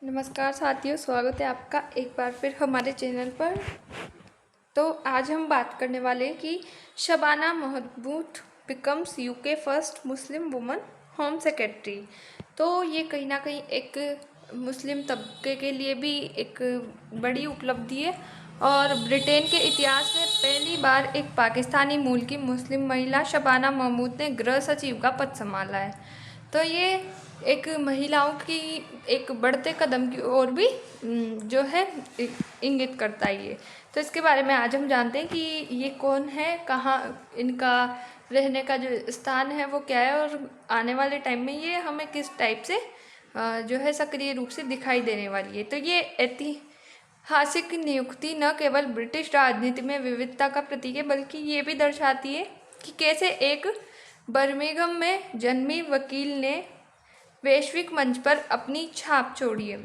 नमस्कार साथियों, स्वागत है आपका एक बार फिर हमारे चैनल पर। तो आज हम बात करने वाले हैं कि Shabana Mahmood becomes UK first Muslim woman home secretary. तो ये कहीं ना कहीं एक मुस्लिम तबके के लिए भी एक बड़ी उपलब्धि है और ब्रिटेन के इतिहास में पहली बार एक पाकिस्तानी मूल की मुस्लिम महिला शबाना महमूद ने गृह सचिव का पद संभाला है। तो ये एक महिलाओं की एक बढ़ते कदम की ओर भी जो है इंगित करता है ये। तो इसके बारे में आज हम जानते हैं कि ये कौन है, कहाँ इनका रहने का जो स्थान है वो क्या है और आने वाले टाइम में ये हमें किस टाइप से जो है सक्रिय रूप से दिखाई देने वाली है। तो ये ऐतिहासिक नियुक्ति न केवल ब्रिटिश राजनीति में विविधता का प्रतीक है बल्कि ये भी दर्शाती है कि कैसे एक बर्मिंघम में जन्मी वकील ने वैश्विक मंच पर अपनी छाप छोड़ी है।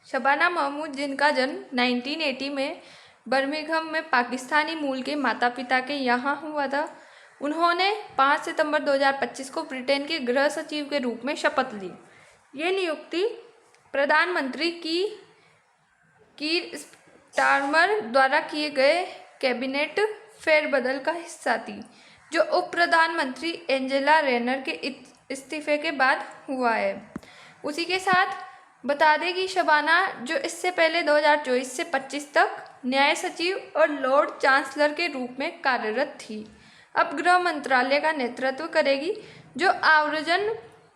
शबाना महमूद, जिनका जन्म 1980 में बर्मिंघम में पाकिस्तानी मूल के माता पिता के यहाँ हुआ था, उन्होंने 5 सितंबर 2025 को ब्रिटेन के गृह सचिव के रूप में शपथ ली। ये नियुक्ति प्रधानमंत्री कीर स्टारमर द्वारा किए गए कैबिनेट फेरबदल का हिस्सा थी, जो उप प्रधानमंत्री एंजेला रेनर के इस्तीफे के बाद हुआ है। उसी के साथ बता दें कि शबाना, जो इससे पहले 2024 से 25 तक न्याय सचिव और लॉर्ड चांसलर के रूप में कार्यरत थी, अब गृह मंत्रालय का नेतृत्व करेगी, जो आव्रजन,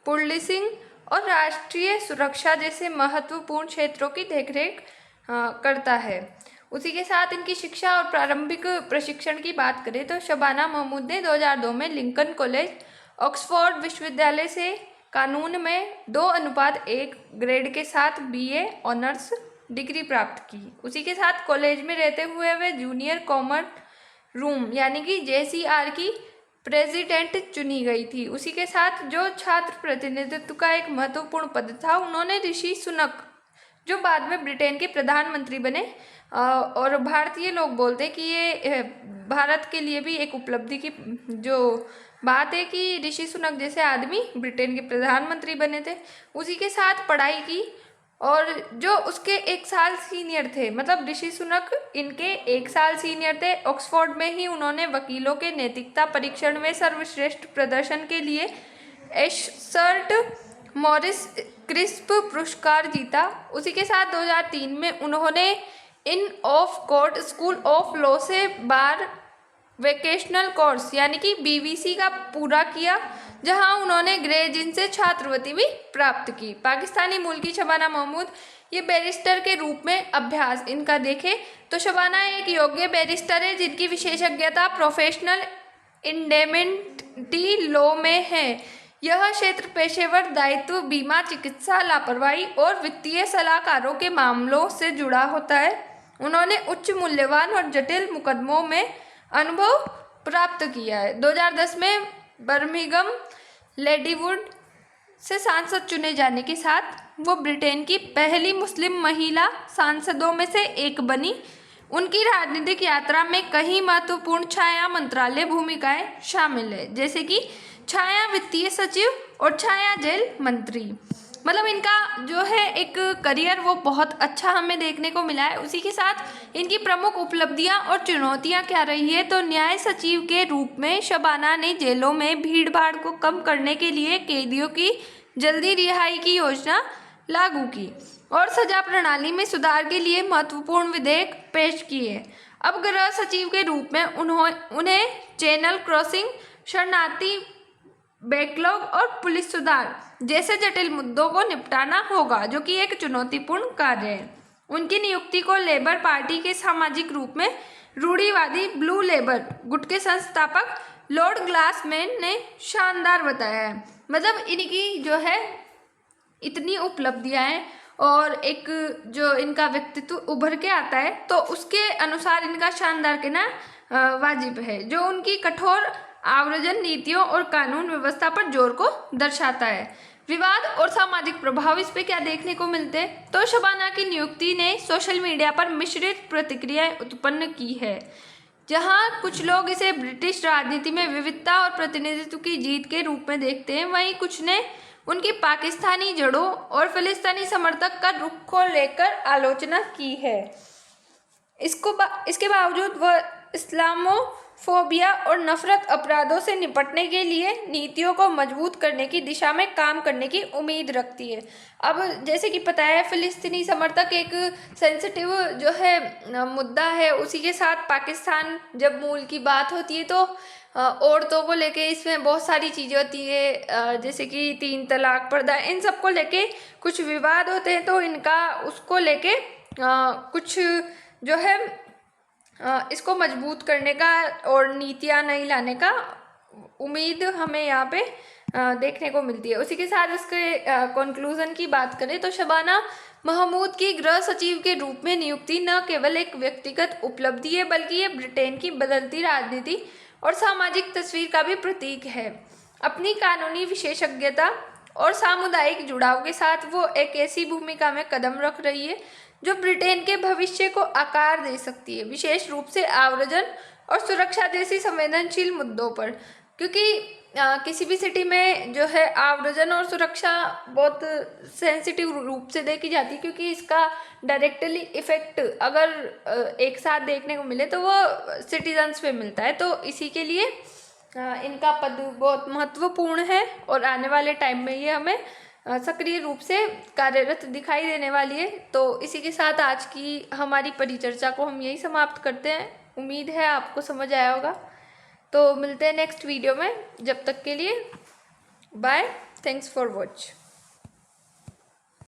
पुलिसिंग और राष्ट्रीय सुरक्षा जैसे महत्वपूर्ण क्षेत्रों की देखरेख करता है। उसी के साथ इनकी शिक्षा और प्रारंभिक प्रशिक्षण की बात करें तो शबाना महमूद ने 2002 में लिंकन कॉलेज, ऑक्सफोर्ड विश्वविद्यालय से कानून में 2:1 ग्रेड के साथ BA ऑनर्स डिग्री प्राप्त की। उसी के साथ कॉलेज में रहते हुए वे जूनियर कॉमन रूम यानी कि JCR की प्रेसिडेंट चुनी गई थी। उसी के साथ जो छात्र प्रतिनिधित्व का एक महत्वपूर्ण पद था, उन्होंने ऋषि सुनक, जो बाद में ब्रिटेन के प्रधानमंत्री बने, और भारतीय लोग बोलते हैं कि ये भारत के लिए भी एक उपलब्धि की जो बात है कि ऋषि सुनक जैसे आदमी ब्रिटेन के प्रधानमंत्री बने थे। उसी के साथ पढ़ाई की और जो उसके 1 साल सीनियर थे, मतलब ऋषि सुनक इनके 1 साल सीनियर थे। ऑक्सफोर्ड में ही उन्होंने वकीलों के नैतिकता परीक्षण में सर्वश्रेष्ठ प्रदर्शन के लिए एशर्ट मॉरिस क्रिस्प पुरस्कार जीता। उसी के साथ 2003 में उन्होंने Inns of Court School of Law से बार वेकेशनल कोर्स यानी कि BBC का पूरा किया, जहां उन्होंने ग्रेजिन से छात्रवृत्ति भी प्राप्त की। पाकिस्तानी मूल की शबाना महमूद, ये बैरिस्टर के रूप में अभ्यास इनका देखें तो शबाना एक योग्य बैरिस्टर है जिनकी विशेषज्ञता प्रोफेशनल इंडेमनिटी लॉ में है। यह क्षेत्र पेशेवर दायित्व, बीमा, चिकित्सा, लापरवाही और वित्तीय सलाहकारों के मामलों से जुड़ा होता है। उन्होंने उच्च मूल्यवान और जटिल मुकदमों में अनुभव प्राप्त किया है। 2010 में बर्मिंघम लेडीवुड से सांसद चुने जाने के साथ वो ब्रिटेन की पहली मुस्लिम महिला सांसदों में से एक बनी। उनकी राजनीतिक यात्रा में कई महत्वपूर्ण छाया मंत्रालय भूमिकाएं शामिल है, जैसे कि छाया वित्तीय सचिव और छाया जेल मंत्री। मतलब इनका जो है एक करियर वो बहुत अच्छा हमें देखने को मिला है। उसी के साथ इनकी प्रमुख उपलब्धियां और चुनौतियां क्या रही है, तो न्याय सचिव के रूप में शबाना ने जेलों में भीड़ भाड़ को कम करने के लिए कैदियों की जल्दी रिहाई की योजना लागू की और सजा प्रणाली में सुधार के लिए महत्वपूर्ण विधेयक पेश किए। अब गृह सचिव के रूप में उन्हें चैनल क्रॉसिंग, शरणार्थी बैकलॉग और पुलिस सुधार जैसे जटिल मुद्दों को निपटाना होगा, जो कि एक चुनौतीपूर्ण कार्य है। उनकी नियुक्ति को लेबर पार्टी के सामाजिक रूप में रूढ़िवादी ब्लू लेबर गुट के संस्थापक लॉर्ड ग्लासमैन ने शानदार बताया है। मतलब इनकी जो है इतनी उपलब्धियां हैं और एक जो इनका व्यक्तित्व उभर के आता है, तो उसके अनुसार इनका शानदार कहना वाजिब है, जो उनकी कठोर आव्रजन नीतियों और कानून व्यवस्था पर जोर को दर्शाता है। विवाद और सामाजिक प्रभाव इस पे क्या देखने को मिलते हैं, तो शबाना की नियुक्ति ने सोशल मीडिया पर मिश्रित प्रतिक्रियाएं उत्पन्न की है। जहां कुछ लोग इसे ब्रिटिश राजनीति में विविधता और प्रतिनिधित्व की जीत के रूप में देखते हैं, वहीं कुछ ने उनकी पाकिस्तानी जड़ों और फिलिस्तीनी समर्थक का रुख को लेकर आलोचना की है। इसके बावजूद वह इस्लामोफोबिया और नफरत अपराधों से निपटने के लिए नीतियों को मजबूत करने की दिशा में काम करने की उम्मीद रखती है। अब जैसे कि पता है, फिलिस्तीनी समर्थक एक सेंसिटिव जो है मुद्दा है, उसी के साथ पाकिस्तान जब मूल की बात होती है तो औरतों को लेके इसमें बहुत सारी चीज़ें होती है, जैसे कि 3 तलाक, पर्दा, इन सब को लेके कुछ विवाद होते हैं। तो इनका उसको लेके कुछ जो है इसको मजबूत करने का और नीतियाँ नई लाने का उम्मीद हमें यहाँ पे देखने को मिलती है। उसी के साथ इसके कंक्लूजन की बात करें तो शबाना महमूद की गृह सचिव के रूप में नियुक्ति न केवल एक व्यक्तिगत उपलब्धि है, बल्कि ये ब्रिटेन की बदलती राजनीति और सामाजिक तस्वीर का भी प्रतीक है। अपनी कानूनी विशेषज्ञता और सामुदायिक जुड़ाव के साथ वो एक ऐसी भूमिका में कदम रख रही है जो ब्रिटेन के भविष्य को आकार दे सकती है, विशेष रूप से आव्रजन और सुरक्षा जैसी संवेदनशील मुद्दों पर। क्योंकि किसी भी सिटी में जो है आव्रजन और सुरक्षा बहुत सेंसिटिव रूप से देखी जाती है, क्योंकि इसका डायरेक्टली इफेक्ट अगर एक साथ देखने को मिले तो वो सिटीजन्स पे मिलता है। तो इसी के लिए इनका पद बहुत महत्वपूर्ण है और आने वाले टाइम में ये हमें सक्रिय रूप से कार्यरत दिखाई देने वाली है। तो इसी के साथ आज की हमारी परिचर्चा को हम यही समाप्त करते हैं। उम्मीद है आपको समझ आया होगा। तो मिलते हैं नेक्स्ट वीडियो में, जब तक के लिए बाय, थैंक्स फॉर वॉच।